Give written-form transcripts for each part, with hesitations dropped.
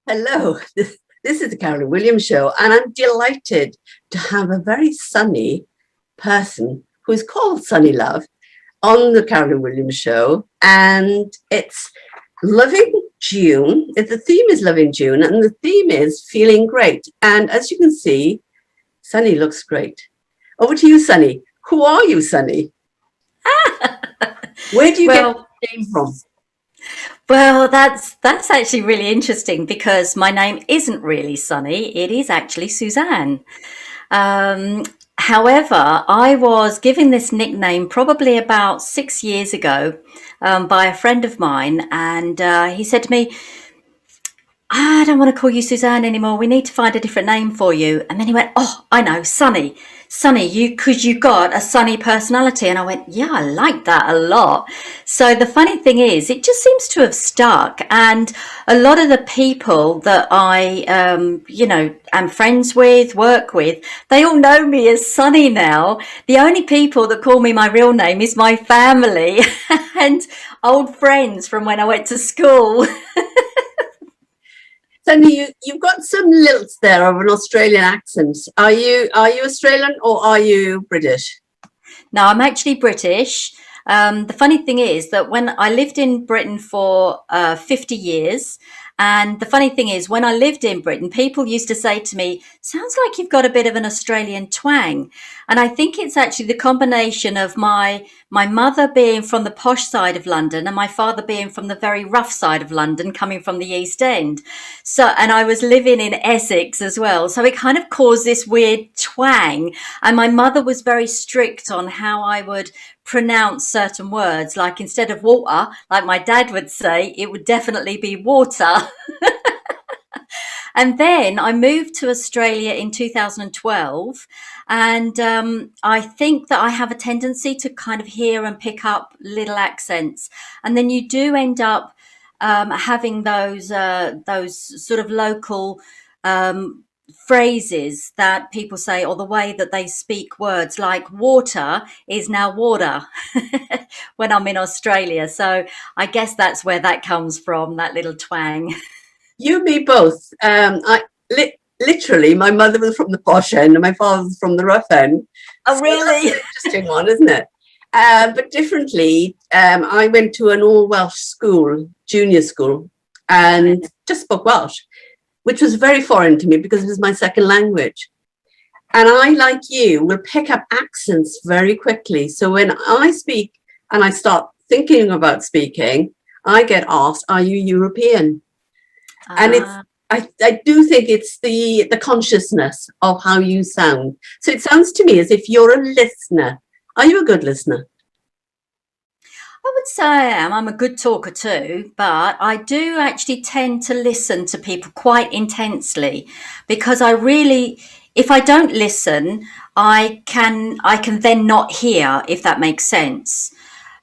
Hello, this is the Carolyn Williams Show, and I'm delighted to have a very sunny person who is called Sunny Love on the Carolyn Williams Show. And it's Loving June. The theme is Loving June, and the theme is feeling great. And as you can see, Sunny looks great. Over to you, Sunny. Who are you, Sunny? Where do you get Well, the name from? that's actually really interesting because my name isn't really Sunny. It is actually Suzanne. Um, However, I was given this nickname probably about 6 years ago by a friend of mine, and he said to me, I don't want to call you Suzanne anymore. We need to find a different name for you. And then he went, Oh, I know, Sunny. Sunny, because you got a sunny personality. And I went, Yeah, I like that a lot. So the funny thing is, it just seems to have stuck. And a lot of the people that am friends with, work with, they all know me as Sunny now. The only people that call me my real name is my family and old friends from when I went to school. Sunny, you've got some lilts there of an Australian accent. Are you Australian or are you British? Now, I'm actually British. The funny thing is that when I lived in Britain for 50 years, and the funny thing is, when I lived in Britain, people used to say to me, Sounds like you've got a bit of an Australian twang. And I think it's actually the combination of my mother being from the posh side of London and my father being from the very rough side of London, coming from the East End. So, and I was living in Essex as well. So it kind of caused this weird twang. And my mother was very strict on how I would pronounce certain words. Like instead of water, like my dad would say, it would definitely be water. And then I moved to Australia in 2012. And I think that I have a tendency to kind of hear and pick up little accents. And then you do end up having those sort of local um, phrases that people say, or the way that they speak words, like water is now water when I'm in Australia. So I guess that's where that comes from, that little twang. You, me both. Literally, my mother was from the posh end and my father was from the rough end. Oh, So that's really? an interesting one, isn't it? But differently, I went to an all Welsh school, junior school, and just spoke Welsh, which was very foreign to me because it was my second language. And I, like you, will pick up accents very quickly. So when I speak and I start thinking about speaking, I get asked, Are you European? And it's Ah. I do think it's the consciousness of how you sound. So it sounds to me as if you're a listener. Are you a good listener? I would say I am. I'm a good talker too, but I do actually tend to listen to people quite intensely because if I don't listen, I can then not hear, if that makes sense.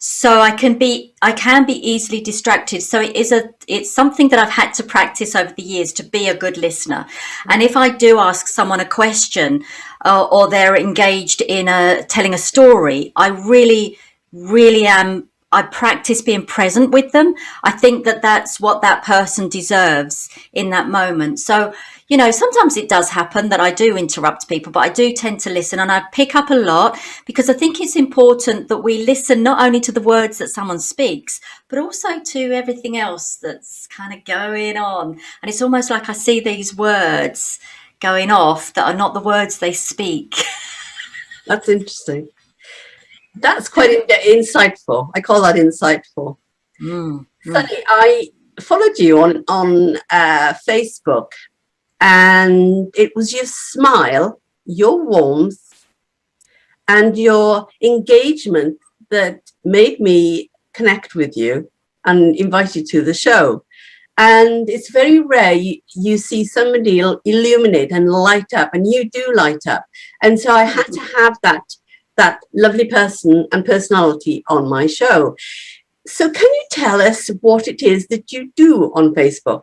So I can be easily distracted. So it's something that I've had to practice over the years to be a good listener. And if I do ask someone a question or they're engaged in telling a story, I really am. I practice being present with them. I think that that's what that person deserves in that moment. So, sometimes it does happen that I do interrupt people, but I do tend to listen and I pick up a lot because I think it's important that we listen not only to the words that someone speaks, but also to everything else that's kind of going on. And it's almost like I see these words going off that are not the words they speak. That's interesting. That's quite insightful. I call that insightful. Mm, mm. Sunny, I followed you on Facebook, and it was your smile, your warmth, and your engagement that made me connect with you and invite you to the show. And it's very rare you see somebody illuminate and light up, and you do light up. And so I had to have that lovely person and personality on my show. So can you tell us what it is that you do on Facebook?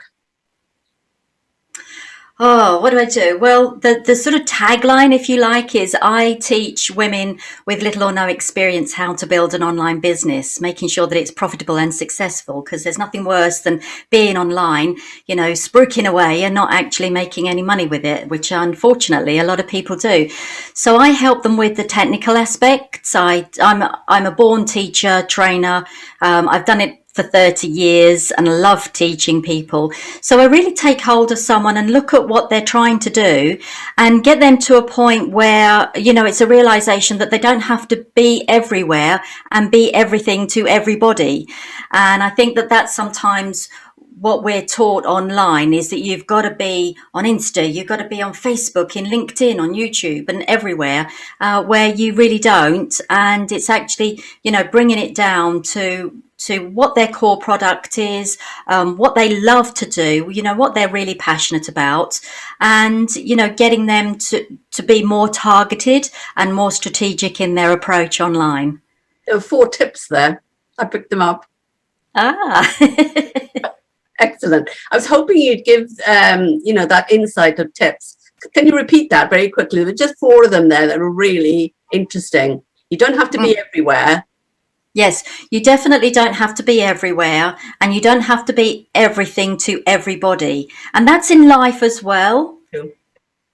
Oh, what do I do? Well, the sort of tagline, if you like, is I teach women with little or no experience how to build an online business, making sure that it's profitable and successful, because there's nothing worse than being online, spruiking away and not actually making any money with it, which unfortunately a lot of people do. So I help them with the technical aspects. I'm a born teacher, trainer. I've done it for 30 years and love teaching people. So I really take hold of someone and look at what they're trying to do and get them to a point where, it's a realization that they don't have to be everywhere and be everything to everybody. And I think that that's sometimes what we're taught online, is that you've got to be on Insta, you've got to be on Facebook, in LinkedIn, on YouTube and everywhere, where you really don't. And it's actually, bringing it down to what their core product is, what they love to do, what they're really passionate about, and, getting them to be more targeted and more strategic in their approach online. There were 4 tips there. I picked them up. Ah. Excellent. I was hoping you'd give, that insight of tips. Can you repeat that very quickly? There were just 4 of them there that were really interesting. You don't have to be everywhere. Yes, you definitely don't have to be everywhere, and you don't have to be everything to everybody. And that's in life as well. True.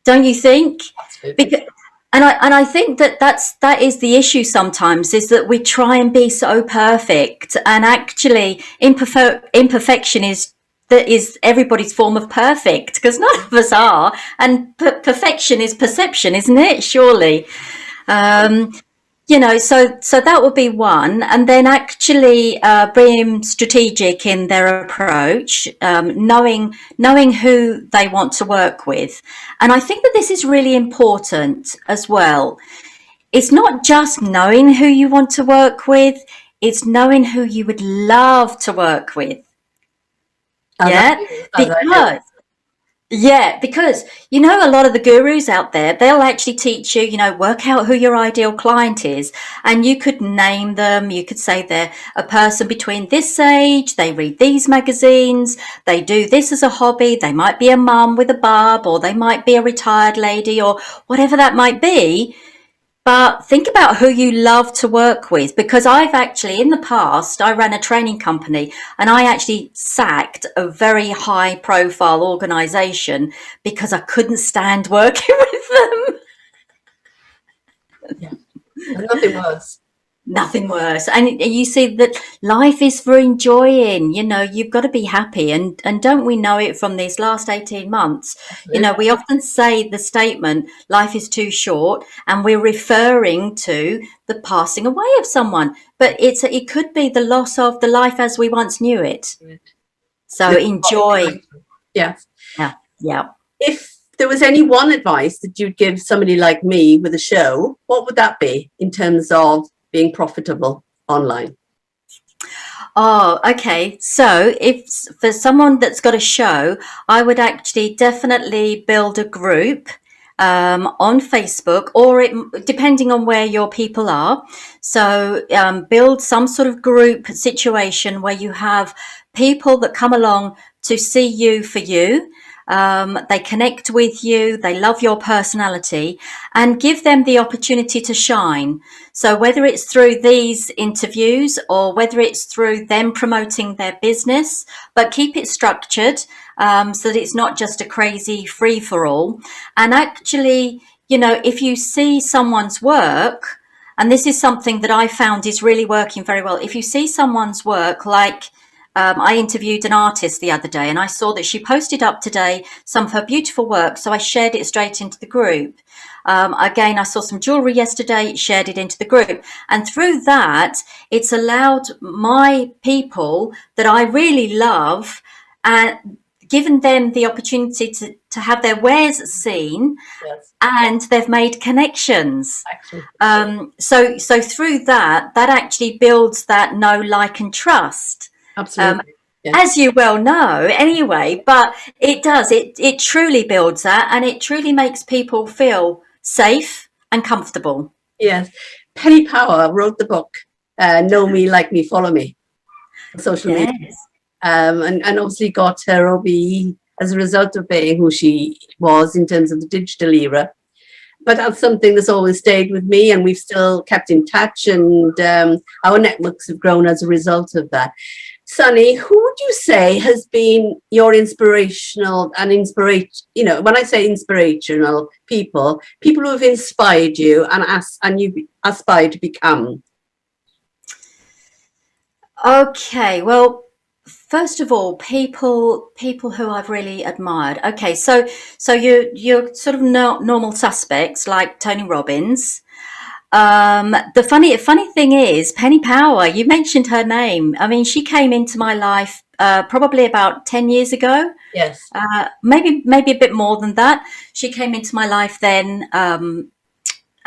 Don't you think? Absolutely. Because, and I think that is the issue sometimes, is that we try and be so perfect, and actually imperfection is everybody's form of perfect, because none of us are, and perfection is perception, isn't it? Surely. So that would be one. And then actually being strategic in their approach, knowing who they want to work with. And I think that this is really important as well. It's not just knowing who you want to work with, it's knowing who you would love to work with. Because a lot of the gurus out there, they'll actually teach you, work out who your ideal client is, and you could name them. You could say they're a person between this age, they read these magazines, they do this as a hobby, they might be a mum with a bub, or they might be a retired lady, or whatever that might be. But think about who you love to work with, because I've actually, in the past, I ran a training company and I actually sacked a very high profile organization because I couldn't stand working with them. Yeah. There's nothing worse. Nothing worse. And you see that life is for enjoying, you've got to be happy. And don't we know it from these last 18 months? Absolutely. We often say the statement, life is too short, and we're referring to the passing away of someone. But it could be the loss of the life as we once knew it. So enjoy. Yes. Yeah. If there was any one advice that you'd give somebody like me with a show, what would that be in terms of being profitable online? Oh, okay. So if for someone that's got a show, I would actually definitely build a group on Facebook, or depending on where your people are. So build some sort of group situation where you have people that come along to see you for you. They connect with you, they love your personality, and give them the opportunity to shine. So whether it's through these interviews or whether it's through them promoting their business, but keep it structured so that it's not just a crazy free for all. And actually, if you see someone's work, and this is something that I found is really working very well, if you see someone's work, like I interviewed an artist the other day and I saw that she posted up today some of her beautiful work. So I shared it straight into the group. Again, I saw some jewelry yesterday, shared it into the group. And through that, it's allowed my people that I really love and given them the opportunity to have their wares seen. Yes. And they've made connections. So through that actually builds that know, like, and trust. Absolutely. As you well know anyway, but it does, it truly builds that, and it truly makes people feel safe and comfortable. Yes. Penny Power wrote the book, Know Me, Like Me, Follow Me, on social media. And obviously got her OBE as a result of being who she was in terms of the digital era. But that's something that's always stayed with me, and we've still kept in touch, and our networks have grown as a result of that. Sunny, who would you say has been your inspirational and when I say inspirational people who have inspired you and you aspire to become? Okay, well, first of all, people who I've really admired. Okay, so you're sort of normal suspects like Tony Robbins. The funny thing is, Penny Power. You mentioned her name. I mean, she came into my life probably about 10 years ago. Yes. Maybe a bit more than that. She came into my life then,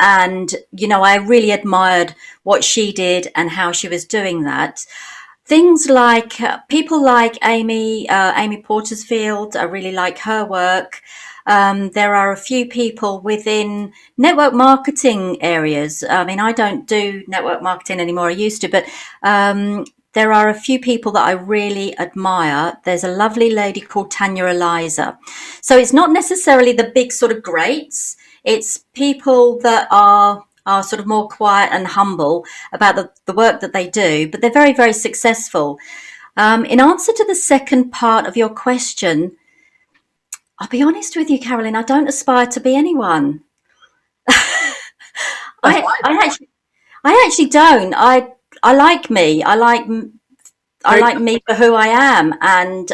and I really admired what she did and how she was doing that. Things like people like Amy Portersfield. I really like her work. There are a few people within network marketing areas. I mean, I don't do network marketing anymore. I used to, but there are a few people that I really admire. There's a lovely lady called Tanya Eliza. So it's not necessarily the big sort of greats. It's people that are sort of more quiet and humble about the work that they do, but they're very, very successful. In answer to the second part of your question, I'll be honest with you, Carolyn, I don't aspire to be anyone. I actually don't. I like me. I like me for who I am, and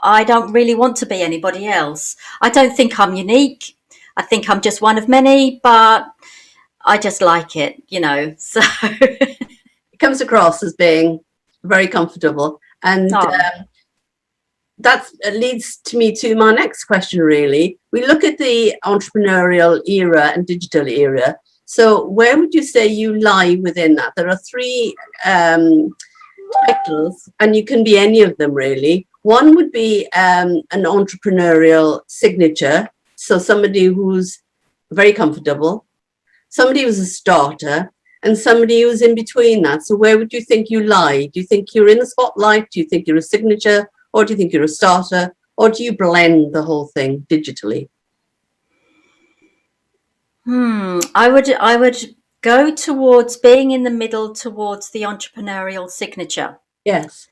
I don't really want to be anybody else. I don't think I'm unique. I think I'm just one of many, but I just like it, so. It comes across as being very comfortable, and that leads me to my next question, really. We look at the entrepreneurial era and digital era. So where would you say you lie within that? There are three titles, and you can be any of them, really. One would be an entrepreneurial signature. So somebody who's very comfortable, somebody who's a starter, and somebody who's in between that. So where would you think you lie? Do you think you're in the spotlight? Do you think you're a signature? Or do you think you're a starter? Or do you blend the whole thing digitally? I would go towards being in the middle, towards the entrepreneurial signature. Yes.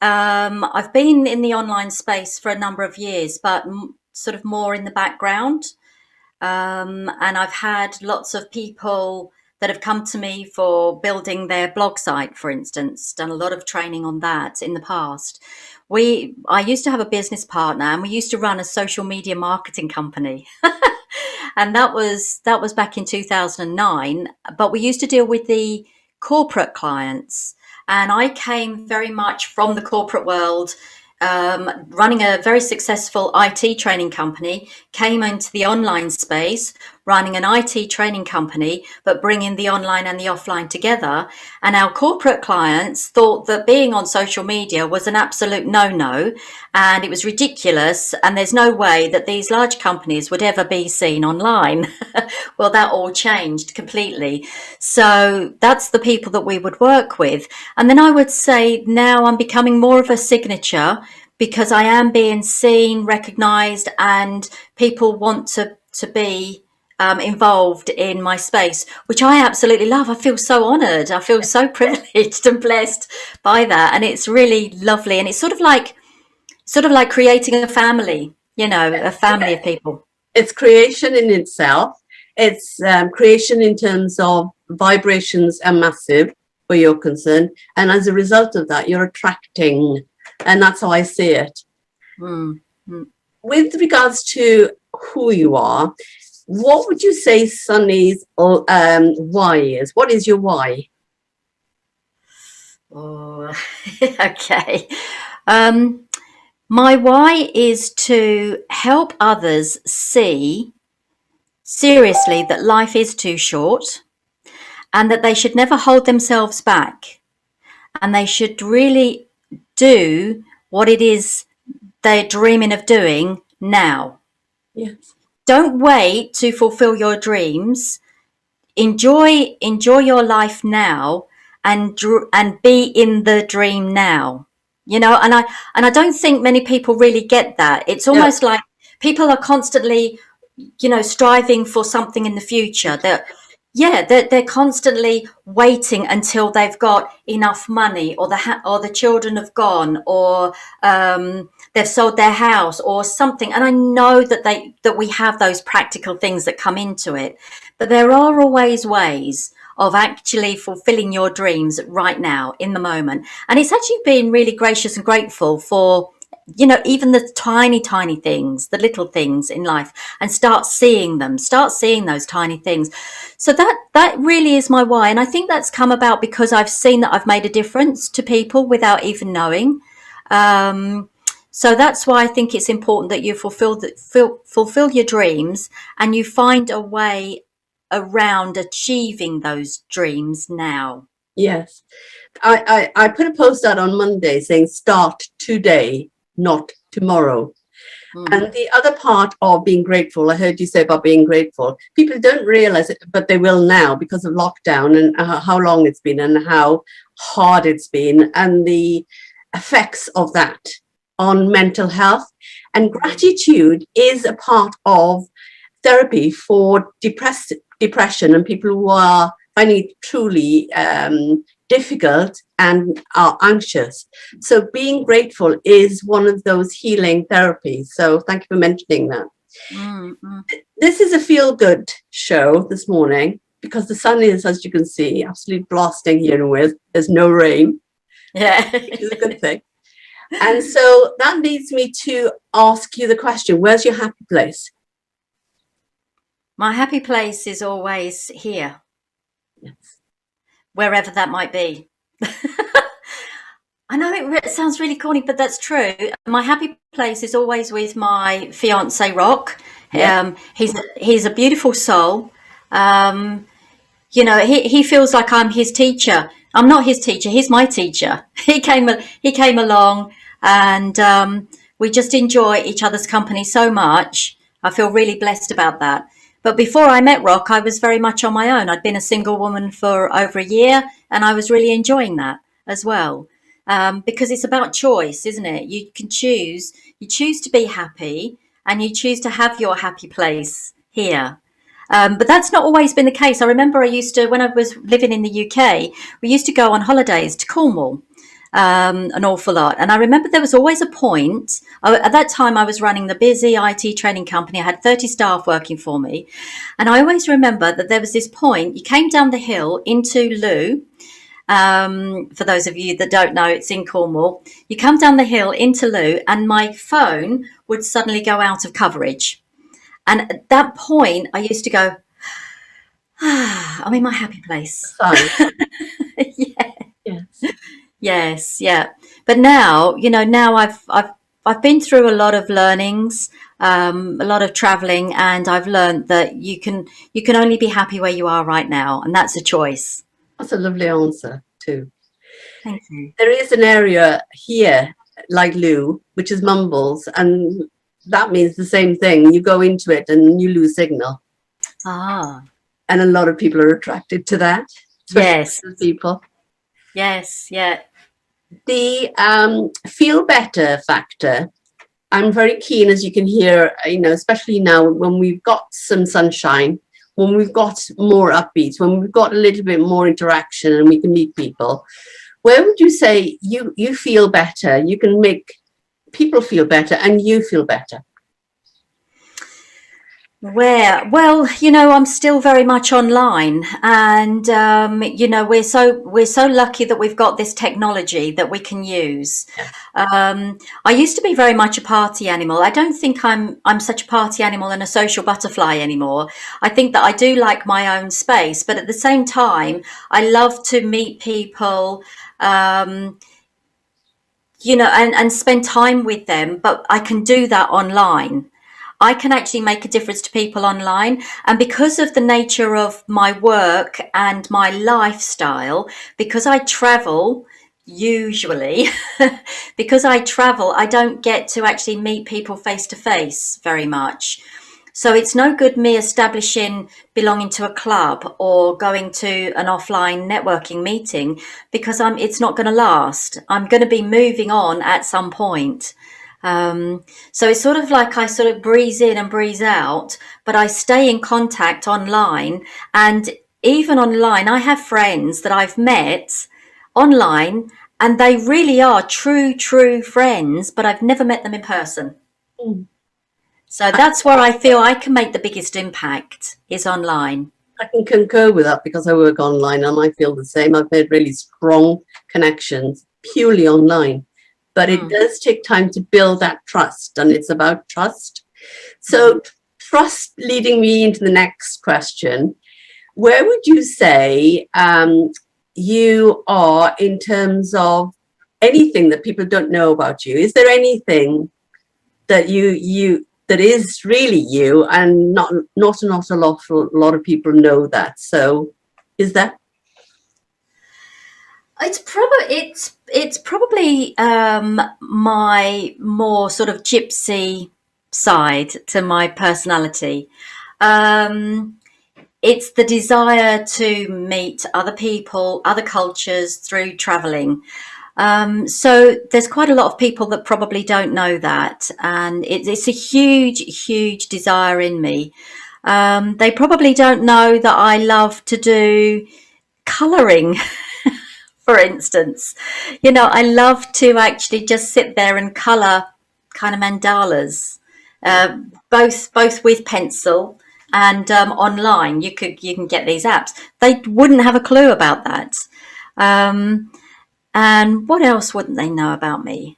I've been in the online space for a number of years, but sort of more in the background. And I've had lots of people that have come to me for building their blog site, for instance, done a lot of training on that in the past. I used to have a business partner, and we used to run a social media marketing company. And that was back in 2009, but we used to deal with the corporate clients. And I came very much from the corporate world, running a very successful IT training company, came into the online space, running an IT training company, but bringing the online and the offline together. And our corporate clients thought that being on social media was an absolute no-no, and it was ridiculous, and there's no way that these large companies would ever be seen online. Well, that all changed completely. So that's the people that we would work with. And then I would say now I'm becoming more of a signature, because I am being seen, recognized, and people want to be involved in my space, which I absolutely love. I feel so honored. I feel so privileged and blessed by that. And it's really lovely. And it's sort of like creating a family, a family of people. It's creation in itself. It's creation in terms of vibrations are massive where you're concerned. And as a result of that, you're attracting. And that's how I see it. Mm-hmm. With regards to who you are, what would you say Sunny's why is? What is your why? Oh, okay. My why is to help others see seriously that life is too short, and that they should never hold themselves back, and they should really do what it is they're dreaming of doing now. Yes. Don't wait to fulfill your dreams. Enjoy your life now, and be in the dream now. And I don't think many people really get that. It's Yeah. almost like people are constantly, striving for something in the future. They're constantly waiting until they've got enough money, or the children have gone, or they've sold their house or something. And I know that we have those practical things that come into it, but there are always ways of actually fulfilling your dreams right now in the moment. And it's actually been really gracious and grateful for, even the tiny, tiny things, the little things in life, and start seeing those tiny things. So that really is my why. And I think that's come about because I've seen that I've made a difference to people without even knowing. Um, so that's why I think it's important that you fulfill your dreams, and you find a way around achieving those dreams now. Yes. I put a post out on Monday saying start today, not tomorrow. Mm. And the other part of being grateful, I heard you say about being grateful. People don't realize it, but they will now because of lockdown and how long it's been and how hard it's been, and the effects of that on mental health. And gratitude is a part of therapy for depression and people who are finding it truly difficult and are anxious. So being grateful is one of those healing therapies. So thank you for mentioning that. Mm. This is a feel-good show this morning because the sun is, as you can see, absolutely blasting here in Wales. There's no rain, Yeah. which is a good thing. And so that leads me to ask you the question, where's your happy place? My happy place is always here, Yes. wherever that might be. I know it sounds really corny, but that's true. My happy place is always with my fiance, Rock. Yeah. He's a beautiful soul. Um, he feels like I'm his teacher. I'm not his teacher. He's my teacher. He came along, and we just enjoy each other's company so much. I feel really blessed about that. But before I met Rock, I was very much on my own. I'd been a single woman for over a year, and I was really enjoying that as well. Because it's about choice, isn't it? You can choose. You choose to be happy, and you choose to have your happy place here. But that's not always been the case. I remember when I was living in the UK, we used to go on holidays to Cornwall an awful lot. And I remember there was always a point. At that time, I was running the busy IT training company. I had 30 staff working for me. And I always remember that there was this point, you came down the hill into Loo. For those of you that don't know, it's in Cornwall. You come down the hill into Loo, and my phone would suddenly go out of coverage. And at that point, I used to go, I'm in my happy place. Fine. Yeah. Yes. Yes, yeah. But now, now I've been through a lot of learnings, a lot of traveling, and I've learned that you can only be happy where you are right now, and that's a choice. That's a lovely answer too. Thank you. There is an area here like Lou, which is mumbles, and that means the same thing. You go into it and you lose signal. Ah, And a lot of people are attracted to that, especially yes, people. yes, yeah. The feel better factor, I'm very keen, as you can hear, especially now when we've got some sunshine, when we've got more upbeats, when we've got a little bit more interaction and we can meet people. Where would you say you feel better? You can make people feel better and you feel better. Where? Well, I'm still very much online, and we're so lucky that we've got this technology that we can use. Yeah. I used to be very much a party animal. I don't think I'm such a party animal and a social butterfly anymore. I think that I do like my own space, but at the same time, I love to meet people. And spend time with them, but I can do that online. I can actually make a difference to people online. And because of the nature of my work and my lifestyle, because I travel usually, because I travel, I don't get to actually meet people face to face very much. So it's no good me establishing belonging to a club or going to an offline networking meeting, because it's not going to last. I'm going to be moving on at some point. So it's sort of like I sort of breeze in and breeze out, but I stay in contact online. And even online, I have friends that I've met online, and they really are true friends, but I've never met them in person. Mm. So that's where I feel I can make the biggest impact, is online. I can concur with that because I work online and I feel the same. I've made really strong connections purely online, but it does take time to build that trust, and it's about trust. So trust leading me into the next question. Where would you say you are in terms of anything that people don't know about you? Is there anything that you that is really you, and not a lot of people know that? So is that? It's probably my more sort of gypsy side to my personality. Um, it's the desire to meet other people, other cultures through traveling. So there's quite a lot of people that probably don't know that, and it's a huge desire in me. They probably don't know that I love to do colouring, for instance. I love to actually just sit there and colour kind of mandalas, both with pencil and online. You can get these apps. They wouldn't have a clue about that. And what else wouldn't they know about me?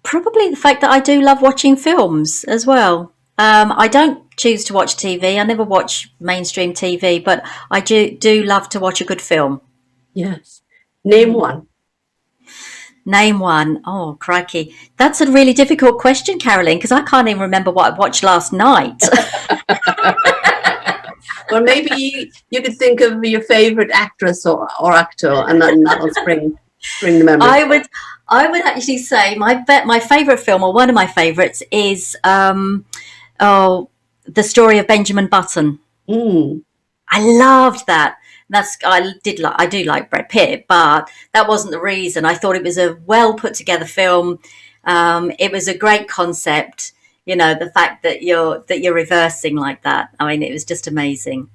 Probably the fact that I do love watching films as well. I don't choose to watch TV. I never watch mainstream TV, but I do love to watch a good film. Yes. Name one. Name one. Oh, crikey. That's a really difficult question, Carolyn, because I can't even remember what I watched last night. Well, maybe you could think of your favorite actress or actor, and that'll spring the memory. I would actually say my favorite film, or one of my favorites, is The Story of Benjamin Button. I loved that. I do like Brad Pitt, but that wasn't the reason. I thought it was a well put together film. It was a great concept. The fact that you're reversing like that. I mean, it was just amazing.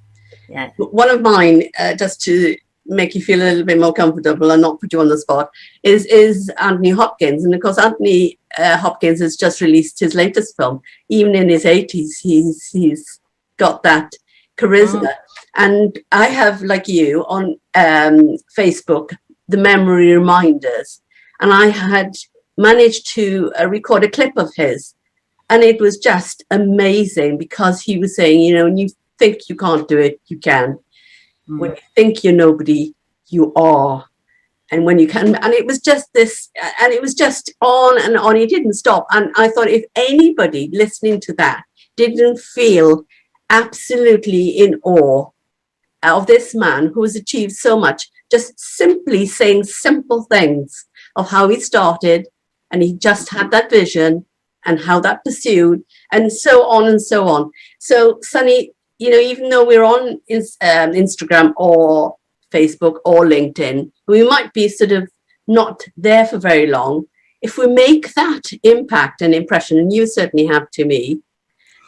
Yeah. One of mine, just to make you feel a little bit more comfortable and not put you on the spot, is Anthony Hopkins. And of course, Anthony Hopkins has just released his latest film. Even in his 80s, he's got that charisma. And I have, like you, on Facebook, the memory reminders. And I had managed to record a clip of his. And it was just amazing, because he was saying, when you think you can't do it, you can. When you think you're nobody, you are. And when you can, and it was just this, and it was just on and on. He didn't stop. And I thought, if anybody listening to that didn't feel absolutely in awe of this man who has achieved so much, just simply saying simple things of how he started, and he just had that vision and how that pursued, and so on and so on. So, Sunny, even though we're on Instagram or Facebook or LinkedIn, we might be sort of not there for very long. If we make that impact and impression, and you certainly have to me,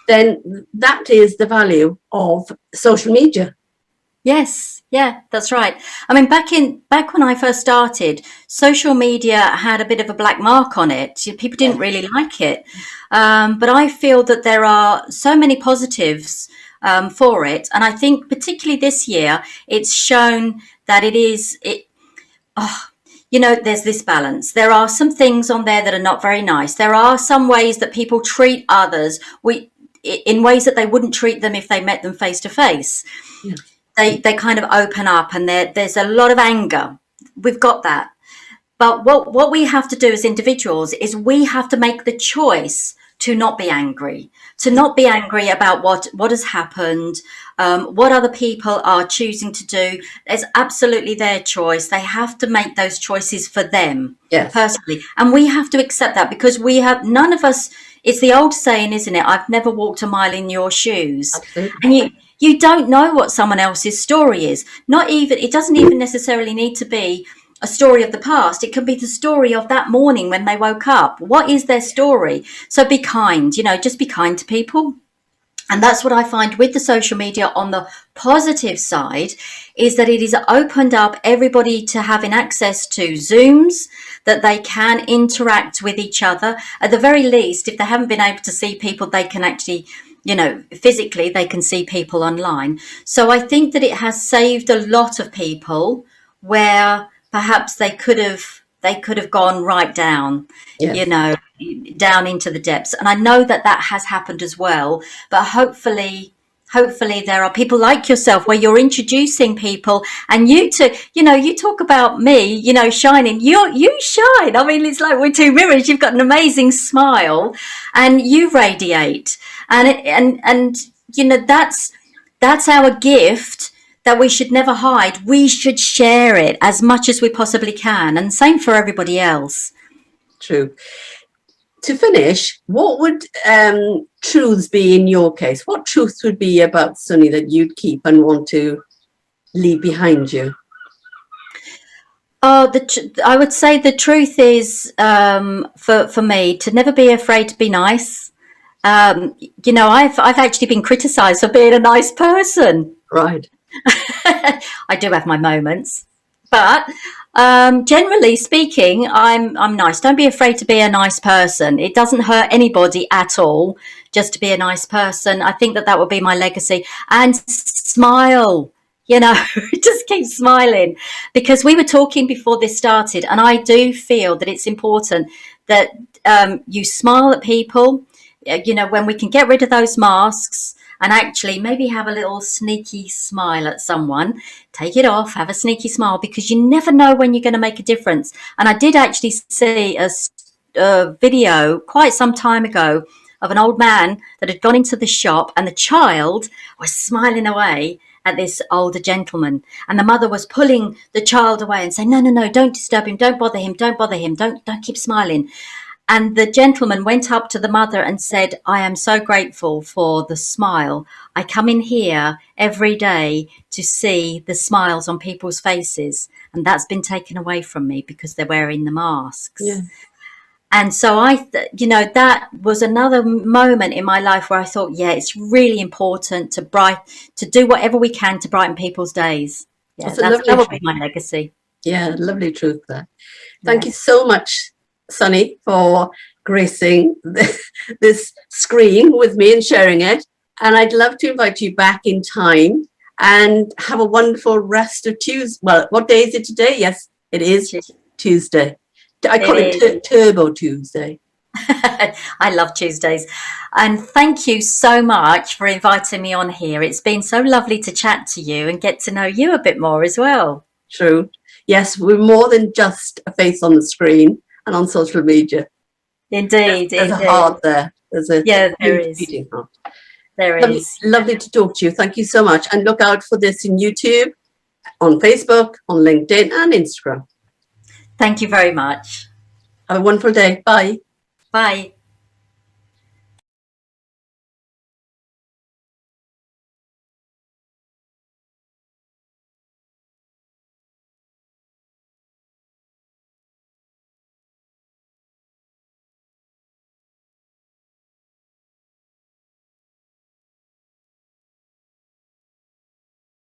then that is the value of social media. Yes, yeah, that's right. I mean, back when I first started, social media had a bit of a black mark on it. People didn't really like it, but I feel that there are so many positives for it, and I think particularly this year, it's shown that there's this balance. There are some things on there that are not very nice. There are some ways that people treat others in ways that they wouldn't treat them if they met them face to face. They kind of open up, and there's a lot of anger. We've got that. But what we have to do as individuals is we have to make the choice to not be angry, about what has happened, what other people are choosing to do. It's absolutely their choice. They have to make those choices for them personally. And we have to accept that, because none of us it's the old saying, isn't it? I've never walked a mile in your shoes. Absolutely. And you don't know what someone else's story is. Not even, it doesn't even necessarily need to be a story of the past. It can be the story of that morning when they woke up. What is their story? So be kind, just be kind to people. And that's what I find with the social media on the positive side, is that it has opened up everybody to having access to Zooms, that they can interact with each other. At the very least, if they haven't been able to see people, they can actually, physically, they can see people online. So I think that it has saved a lot of people where perhaps they could have gone right down, Yes. down into the depths. And I know that has happened as well, but hopefully there are people like yourself where you're introducing people, and you talk about me, shining. You shine. I mean, it's like we're two mirrors. You've got an amazing smile and you radiate, and that's our gift that we should never hide. We should share it as much as we possibly can, and same for everybody else. True. To finish, what would truths be in your case? What truths would be about Sunny that you'd keep and want to leave behind you? Oh, I would say the truth is, for me, to never be afraid to be nice. I've actually been criticised for being a nice person. Right. I do have my moments, but generally speaking, I'm nice. Don't be afraid to be a nice person. It doesn't hurt anybody at all just to be a nice person. I think that would be my legacy. And smile. Just keep smiling, because we were talking before this started, and I do feel that it's important that you smile at people. When we can get rid of those masks and actually maybe have a little sneaky smile at someone, take it off, have a sneaky smile, because you never know when you're going to make a difference. And I did actually see a video quite some time ago of an old man that had gone into the shop, and the child was smiling away at this older gentleman, and the mother was pulling the child away and saying, no, don't disturb him, don't bother him, don't keep smiling. And the gentleman went up to the mother and said, I am so grateful for the smile. I come in here every day to see the smiles on people's faces, and that's been taken away from me because they're wearing the masks. Yeah. And so that was another moment in my life where I thought, yeah, it's really important to do whatever we can to brighten people's days. Yeah, that would be my legacy. Yeah, lovely truth there. Thank you so much, Sunny, for gracing this screen with me and sharing it. And I'd love to invite you back in time and have a wonderful rest of Tuesday. Well, what day is it today? Yes, it is Tuesday. I call it Turbo Tuesday. I love Tuesdays. And thank you so much for inviting me on here. It's been so lovely to chat to you and get to know you a bit more as well. True. Yes, we're more than just a face on the screen and on social media. Indeed. There's a heart there. There is. Beating heart. There is. Lovely to talk to you. Thank you so much. And look out for this in YouTube, on Facebook, on LinkedIn and Instagram. Thank you very much. Have a wonderful day. Bye. Bye.